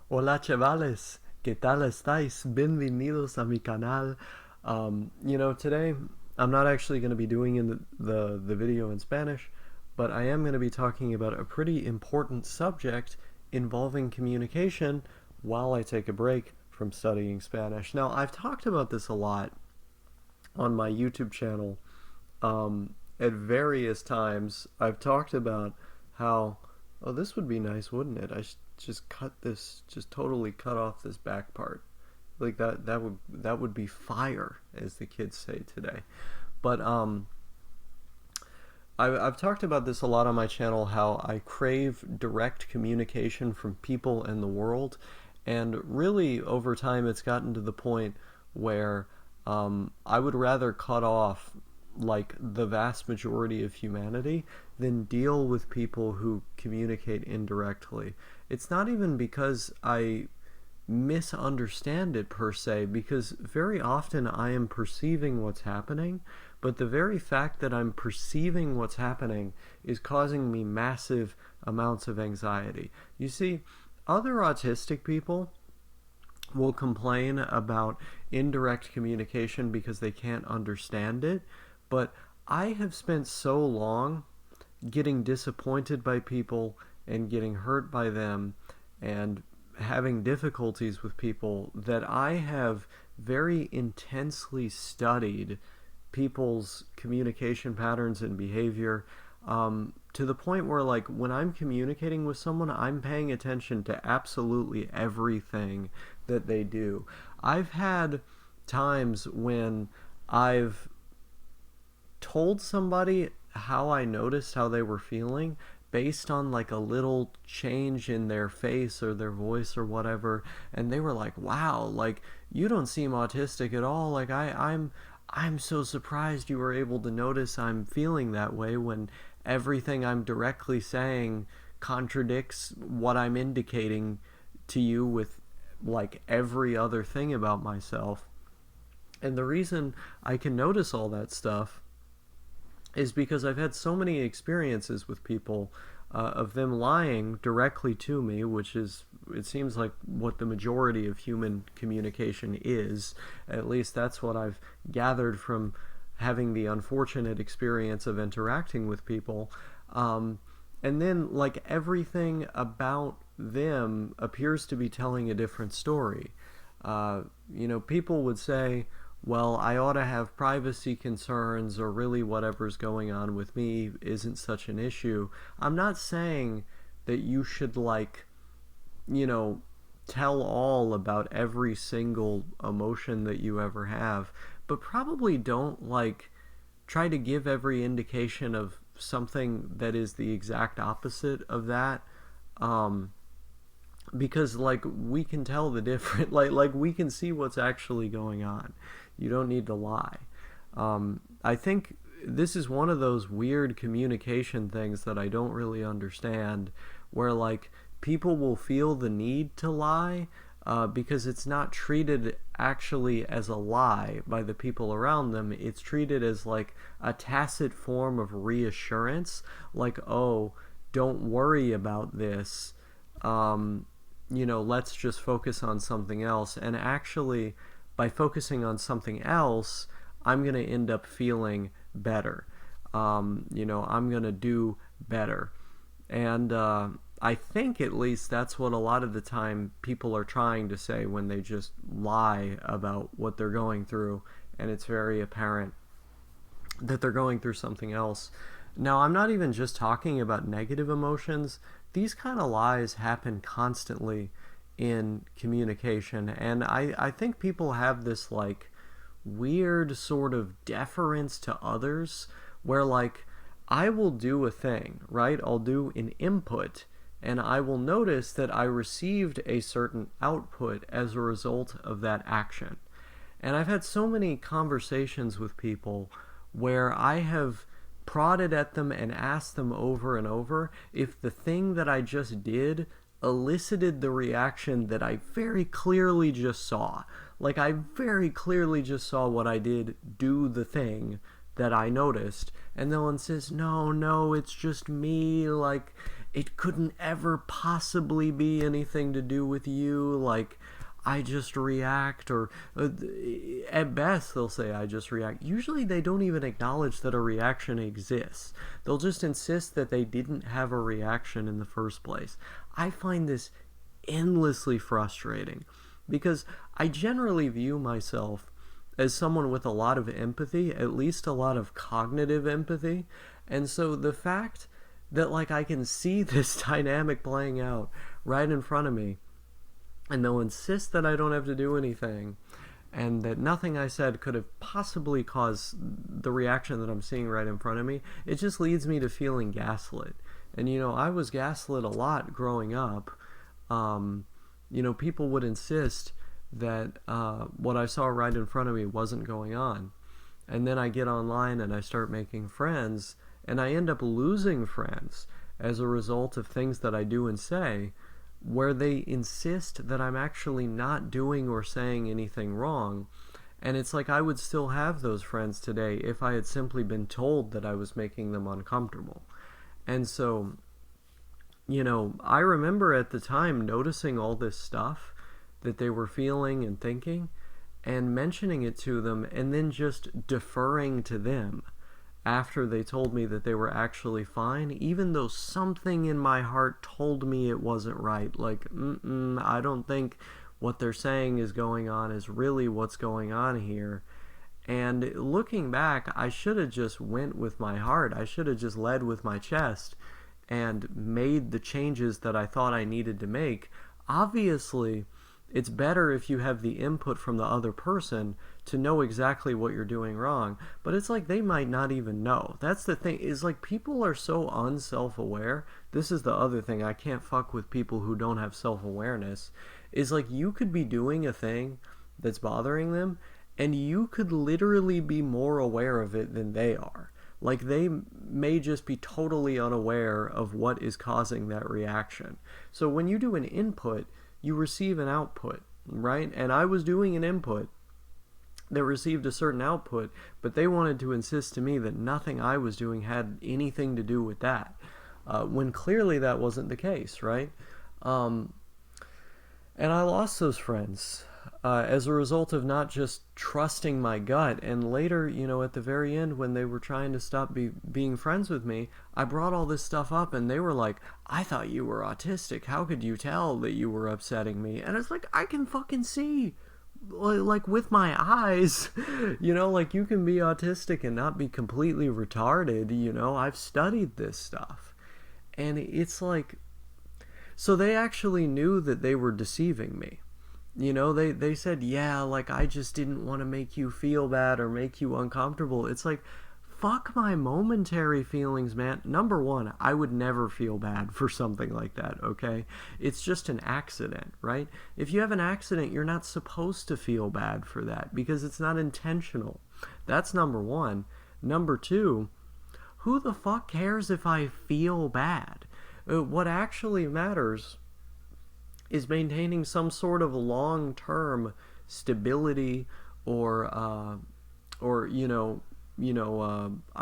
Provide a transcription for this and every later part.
Hola chavales, ¿qué tal estáis? Bienvenidos a mi canal. Today I'm not actually going to be doing the video in Spanish, but I am going to be talking about a pretty important subject involving communication while I take a break from studying Spanish. Now, I've talked about this a lot on my YouTube channel at various times. I've talked about how, oh, this would be nice, wouldn't it? I should just cut this, just totally cut off this back part. Like that would be fire, as the kids say today. But I've talked about this a lot on my channel, how I crave direct communication from people in the world. And really, over time, it's gotten to the point where I would rather cut off like the vast majority of humanity than deal with people who communicate indirectly. It's not even because I misunderstand it per se, because very often I am perceiving what's happening, but the very fact that I'm perceiving what's happening is causing me massive amounts of anxiety. You see, other autistic people will complain about indirect communication because they can't understand it, but I have spent so long getting disappointed by people and getting hurt by them and having difficulties with people that I have very intensely studied people's communication patterns and behavior, to the point where, like, when I'm communicating with someone, I'm paying attention to absolutely everything that they do. I've had times when I've told somebody how I noticed how they were feeling based on like a little change in their face or their voice or whatever, and they were like, wow, like, you don't seem autistic at all. Like, I'm so surprised you were able to notice I'm feeling that way when everything I'm directly saying contradicts what I'm indicating to you with like every other thing about myself. And the reason I can notice all that stuff is because I've had so many experiences with people, of them lying directly to me, which is, it seems like, what the majority of human communication is. At least that's what I've gathered from having the unfortunate experience of interacting with people. And then, like, everything about them appears to be telling a different story. People would say, well, I ought to have privacy concerns, or really whatever's going on with me isn't such an issue. I'm not saying that you should, like, you know, tell all about every single emotion that you ever have, but probably don't, like, try to give every indication of something that is the exact opposite of that. Um, because, like, we can tell the different, like we can see what's actually going on. You don't need to lie. I think this is one of those weird communication things that I don't really understand, where, like, people will feel the need to lie, because it's not treated actually as a lie by the people around them. It's treated as like a tacit form of reassurance, like, oh, don't worry about this. Let's just focus on something else. And actually, by focusing on something else, I'm going to end up feeling better. I'm going to do better. And I think, at least, that's what a lot of the time people are trying to say when they just lie about what they're going through, and it's very apparent that they're going through something else. Now, I'm not even just talking about negative emotions. These kind of lies happen constantly in communication, and I think people have this, like, weird sort of deference to others, where, like, I will do a thing, right? I'll do an input, and I will notice that I received a certain output as a result of that action. And I've had so many conversations with people where I have prodded at them and asked them over and over if the thing that I just did elicited the reaction that I very clearly just saw. Like, I very clearly just saw what I did do the thing that I noticed, and no one says, no, it's just me, like, it couldn't ever possibly be anything to do with you, like I just react, or at best they'll say I just react. Usually they don't even acknowledge that a reaction exists. They'll just insist that they didn't have a reaction in the first place. I find this endlessly frustrating because I generally view myself as someone with a lot of empathy, at least a lot of cognitive empathy. And so the fact that like I can see this dynamic playing out right in front of me, and they'll insist that I don't have to do anything, and that nothing I said could have possibly caused the reaction that I'm seeing right in front of me, it just leads me to feeling gaslit. And I was gaslit a lot growing up. People would insist that what I saw right in front of me wasn't going on. And then I get online and I start making friends, and I end up losing friends as a result of things that I do and say, where they insist that I'm actually not doing or saying anything wrong. And it's like I would still have those friends today if I had simply been told that I was making them uncomfortable. And so, I remember at the time noticing all this stuff that they were feeling and thinking, and mentioning it to them, and then just deferring to them after they told me that they were actually fine, even though something in my heart told me it wasn't right. Like, I don't think what they're saying is going on is really what's going on here. And looking back, I should have just went with my heart. I should have just led with my chest and made the changes that I thought I needed to make. Obviously, it's better if you have the input from the other person to know exactly what you're doing wrong. But it's like they might not even know. That's the thing, is like people are so unself-aware. This is the other thing. I can't fuck with people who don't have self-awareness. Is like you could be doing a thing that's bothering them, and you could literally be more aware of it than they are. Like they may just be totally unaware of what is causing that reaction. So when you do an input, you receive an output, right? And I was doing an input that received a certain output, but they wanted to insist to me that nothing I was doing had anything to do with that, when clearly that wasn't the case, right? And I lost those friends as a result of not just trusting my gut. And later, at the very end, when they were trying to stop being friends with me, I brought all this stuff up, and they were like, I thought you were autistic. How could you tell that you were upsetting me? And it's like, I can fucking see, like with my eyes, like you can be autistic and not be completely retarded. I've studied this stuff. And it's like, so they actually knew that they were deceiving me. They said, yeah, like I just didn't want to make you feel bad or make you uncomfortable. It's like, fuck my momentary feelings, man. Number one, I would never feel bad for something like that, okay? It's just an accident, right? If you have an accident, you're not supposed to feel bad for that because it's not intentional. That's number one. Number two, who the fuck cares if I feel bad? What actually matters is maintaining some sort of long-term stability, or I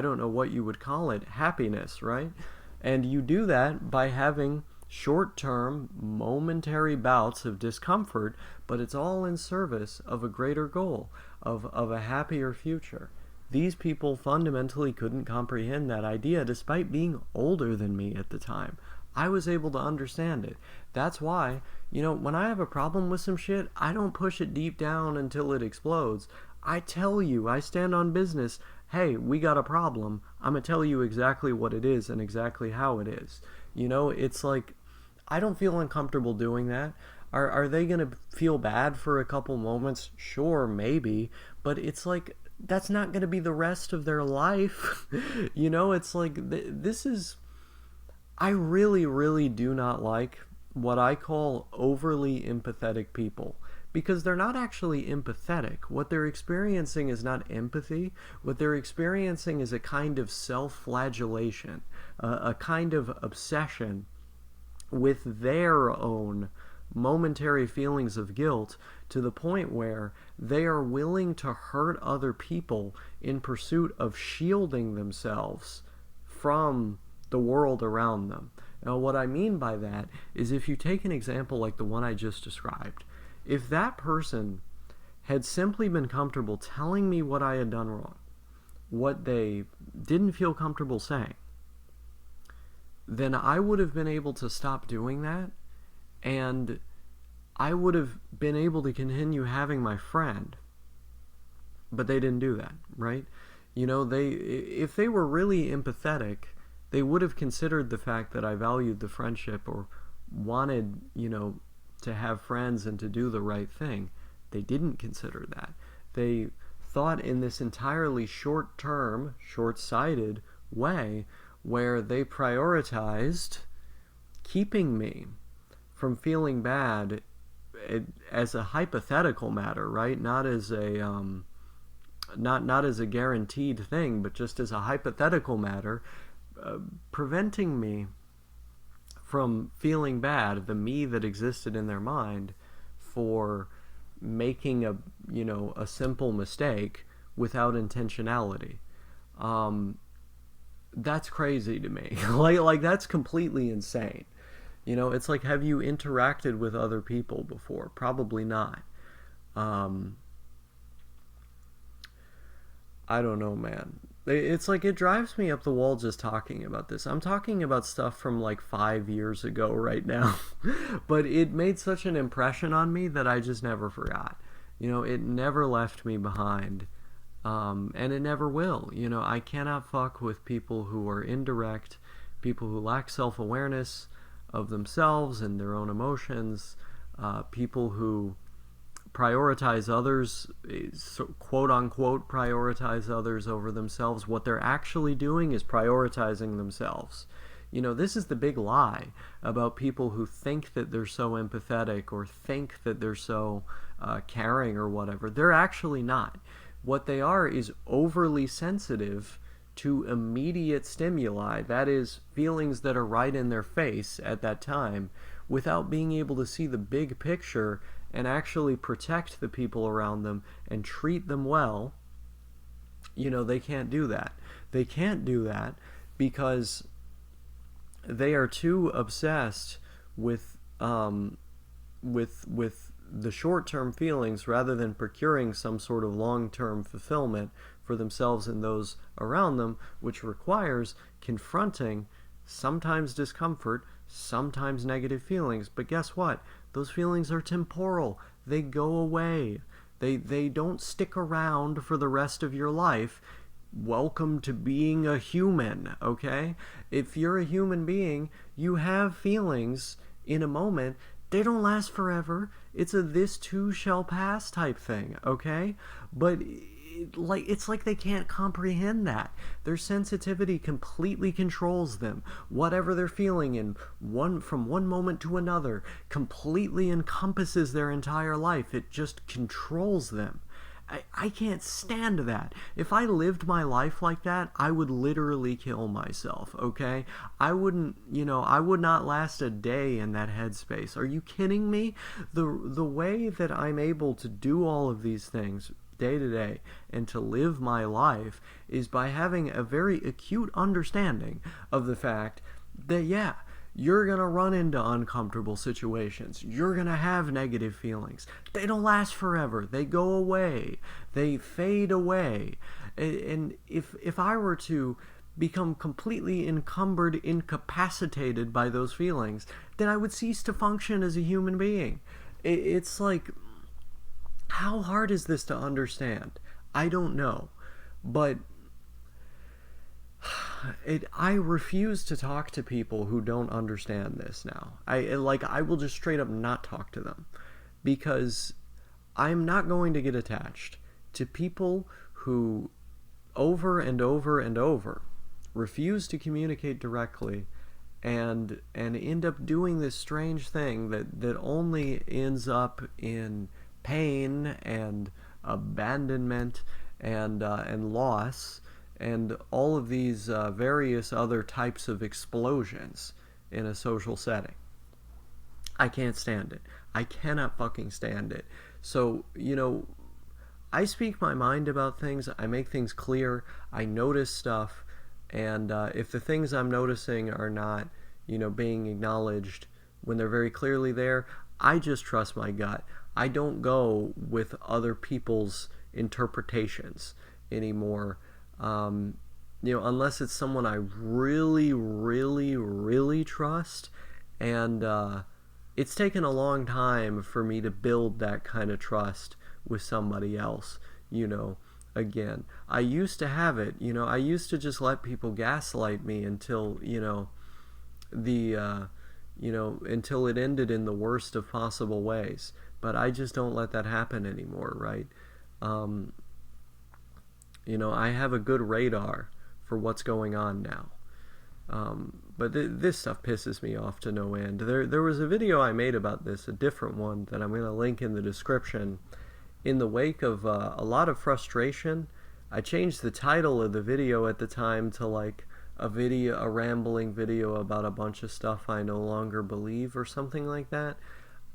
don't know what you would call it, happiness, right? And you do that by having short-term, momentary bouts of discomfort, but it's all in service of a greater goal, of a happier future. These people fundamentally couldn't comprehend that idea despite being older than me at the time. I was able to understand it. That's why, when I have a problem with some shit, I don't push it deep down until it explodes. I tell you, I stand on business, hey, we got a problem. I'm going to tell you exactly what it is and exactly how it is. It's like, I don't feel uncomfortable doing that. Are they going to feel bad for a couple moments? Sure, maybe. But it's like, that's not going to be the rest of their life. It's like, this is... I really, really do not like what I call overly empathetic people, because they're not actually empathetic. What they're experiencing is not empathy. What they're experiencing is a kind of self-flagellation, a kind of obsession with their own momentary feelings of guilt, to the point where they are willing to hurt other people in pursuit of shielding themselves from the world around them. Now, what I mean by that is if you take an example like the one I just described, if that person had simply been comfortable telling me what I had done wrong, what they didn't feel comfortable saying, then I would have been able to stop doing that, and I would have been able to continue having my friend. But they didn't do that, right? If they were really empathetic, they would have considered the fact that I valued the friendship or wanted, to have friends and to do the right thing. They didn't consider that. They thought in this entirely short-term, short-sighted way where they prioritized keeping me from feeling bad as a hypothetical matter, right? Not as a not as a guaranteed thing, but just as a hypothetical matter, preventing me from feeling bad, the me that existed in their mind, for making a simple mistake without intentionality. That's crazy to me. like that's completely insane. It's like, have you interacted with other people before? Probably not. I don't know, man. It's like it drives me up the wall just talking about this. I'm talking about stuff from like 5 years ago right now. But it made such an impression on me that I just never forgot. It never left me behind. And it never will. I cannot fuck with people who are indirect, people who lack self-awareness of themselves and their own emotions, people who prioritize others, quote unquote prioritize others over themselves. What they're actually doing is prioritizing themselves. This is the big lie about people who think that they're so empathetic or think that they're so caring or whatever. They're actually not. What they are is overly sensitive to immediate stimuli, that is, feelings that are right in their face at that time, without being able to see the big picture and actually protect the people around them and treat them well. They can't do that. They can't do that because they are too obsessed with the short-term feelings rather than procuring some sort of long-term fulfillment for themselves and those around them, which requires confronting sometimes discomfort, sometimes negative feelings. But guess what? Those feelings are temporal. They go away. They don't stick around for the rest of your life. Welcome to being a human, okay? If you're a human being, you have feelings in a moment. They don't last forever. It's a this too shall pass type thing, okay? But it's like they can't comprehend that. Their sensitivity completely controls them. Whatever they're feeling from one moment to another completely encompasses their entire life. It just controls them. I can't stand that. If I lived my life like that, I would literally kill myself, okay? I would not last a day in that headspace. Are you kidding me? The way that I'm able to do all of these things day to day and to live my life is by having a very acute understanding of the fact that, yeah, you're going to run into uncomfortable situations. You're going to have negative feelings. They don't last forever. They go away. They fade away. And if I were to become completely encumbered, incapacitated by those feelings, then I would cease to function as a human being. It's like, how hard is this to understand? I don't know. But I refuse to talk to people who don't understand this now. I will just straight up not talk to them, because I'm not going to get attached to people who over and over and over refuse to communicate directly and end up doing this strange thing that only ends up in pain and abandonment and loss and all of these various other types of explosions in a social setting. I can't stand it. I cannot fucking stand it. So, I speak my mind about things. I make things clear. I notice stuff. And if the things I'm noticing are not, being acknowledged when they're very clearly there. I just trust my gut. I don't go with other people's interpretations anymore. Unless it's someone I really, really, really trust. And it's taken a long time for me to build that kind of trust with somebody else, again. I used to have it, I used to just let people gaslight me until, until it ended in the worst of possible ways. But I just don't let that happen anymore, right? I have a good radar for what's going on now. But this stuff pisses me off to no end. There was a video I made about this, a different one that I'm going to link in the description. In the wake of a lot of frustration, I changed the title of the video at the time to like a rambling video about a bunch of stuff I no longer believe or something like that.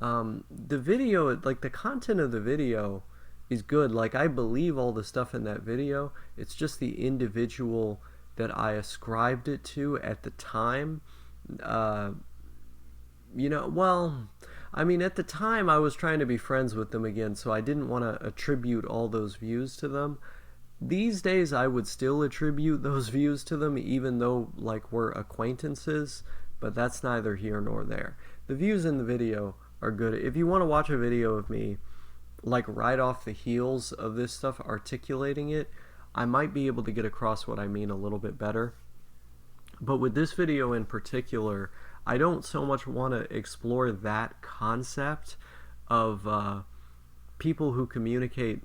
The video, like the content of the video is good. Like I believe all the stuff in that video. It's just the individual that I ascribed it to at the time. At the time I was trying to be friends with them again, so I didn't want to attribute all those views to them. These days I would still attribute those views to them, even though like we're acquaintances, but that's neither here nor there. The views in the video are good. If you want to watch a video of me like right off the heels of this stuff articulating it, I might be able to get across what I mean a little bit better. But with this video in particular, I don't so much want to explore that concept of people who communicate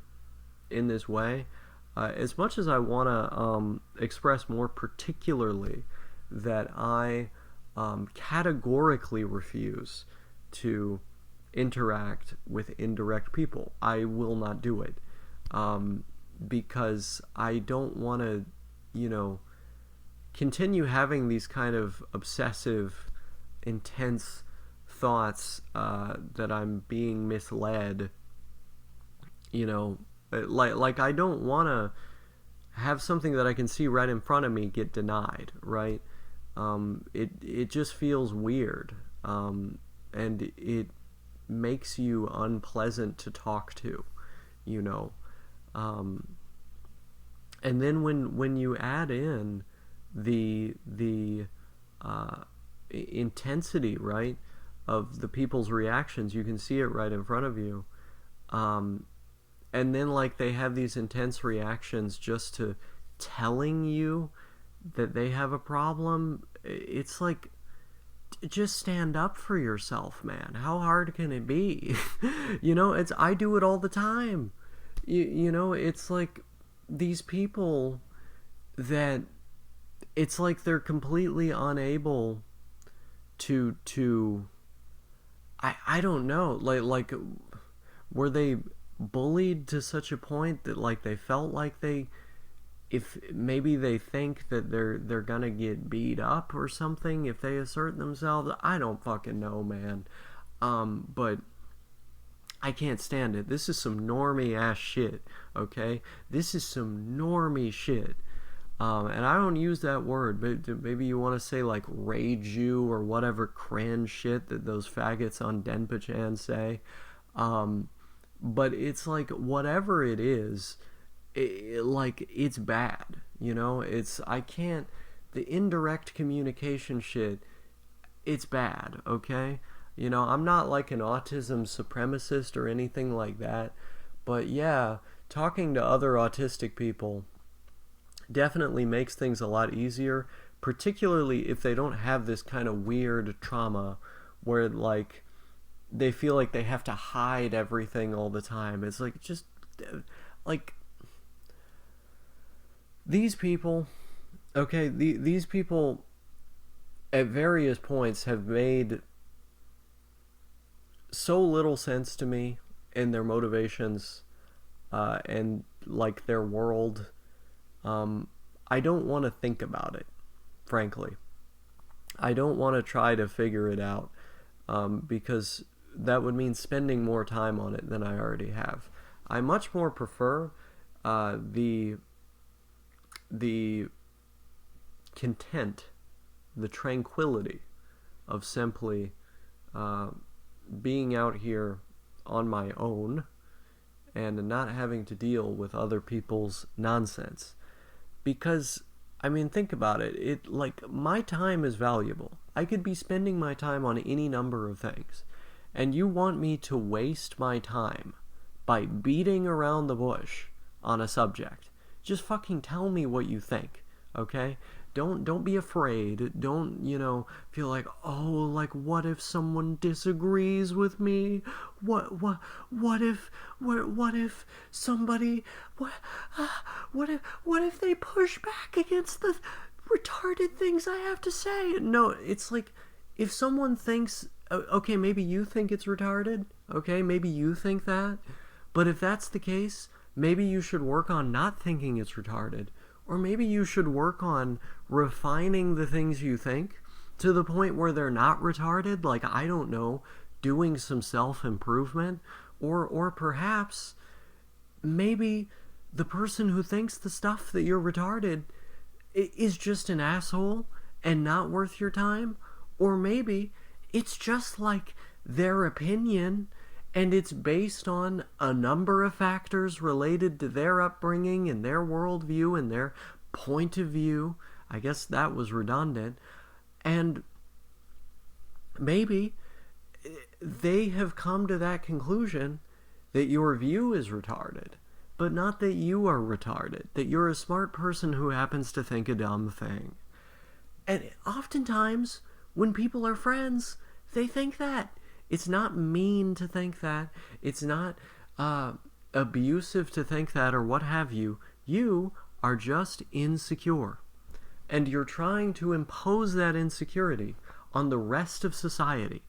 in this way, as much as I want to express more particularly that I categorically refuse to interact with indirect people. I will not do it. Because I don't want to, continue having these kind of obsessive, intense thoughts that I'm being misled. Like I don't want to have something that I can see right in front of me get denied, right? It just feels weird, and it makes you unpleasant to talk to, and then when you add in the intensity, right, of the people's reactions, you can see it right in front of you, and then like they have these intense reactions just to telling you that they have a problem. It's like, just stand up for yourself, man. How hard can it be? I do it all the time. It's like these people that it's like they're completely unable to I don't know, like were they bullied to such a point that like they felt like if maybe they think that they're gonna get beat up or something if they assert themselves. I don't fucking know, man. But I can't stand it. This is some normie ass shit, okay? This is some normie shit. And I don't use that word, but maybe you want to say like reiju or whatever cringe shit that those faggots on Denpachan say. But it's like whatever it is, it's bad, the indirect communication shit, it's bad, okay? I'm not like an autism supremacist or anything like that, but yeah, talking to other autistic people definitely makes things a lot easier, particularly if they don't have this kind of weird trauma where like they feel like they have to hide everything all the time. It's like, just like these people, okay, these people at various points have made so little sense to me in their motivations and like their world. I don't want to think about it, frankly. I don't want to try to figure it out, because that would mean spending more time on it than I already have. I much more prefer the content, the tranquility of simply uh, being out here on my own and not having to deal with other people's nonsense. Because, I mean, think about it. Like, my time is valuable. I could be spending my time on any number of things. And you want me to waste my time by beating around the bush on a subject. Just fucking tell me what you think, okay? Don't be afraid. Don't, feel like, oh, like what if someone disagrees with me? What if somebody what if they push back against the retarded things I have to say? No, it's like if someone thinks okay, maybe you think it's retarded. Okay, maybe you think that. But if that's the case, maybe you should work on not thinking it's retarded. Or maybe you should work on refining the things you think to the point where they're not retarded, like, I don't know, doing some self-improvement. Or perhaps, maybe the person who thinks the stuff that you're retarded is just an asshole and not worth your time. Or maybe it's just like their opinion and it's based on a number of factors related to their upbringing and their worldview and their point of view. I guess that was redundant. And maybe they have come to that conclusion that your view is retarded, but not that you are retarded, that you're a smart person who happens to think a dumb thing. And oftentimes, when people are friends, they think that. It's not mean to think that. It's not abusive to think that or what have you. You are just insecure. And you're trying to impose that insecurity on the rest of society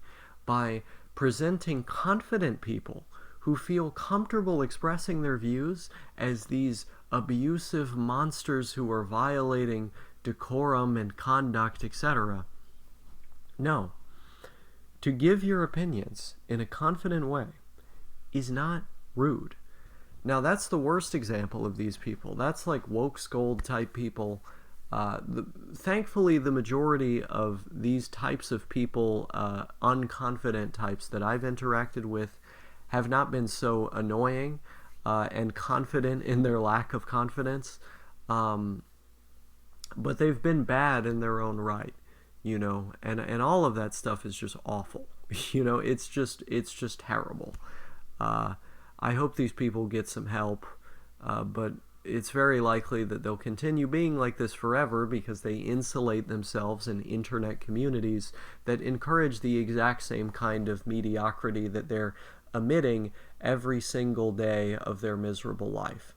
by presenting confident people who feel comfortable expressing their views as these abusive monsters who are violating decorum and conduct, etc. No. To give your opinions in a confident way is not rude. Now, that's the worst example of these people. That's like woke scold type people. Thankfully, the majority of these types of people, unconfident types that I've interacted with, have not been so annoying and confident in their lack of confidence. But they've been bad in their own right. And all of that stuff is just awful. It's just terrible. I hope these people get some help, but it's very likely that they'll continue being like this forever because they insulate themselves in internet communities that encourage the exact same kind of mediocrity that they're emitting every single day of their miserable life.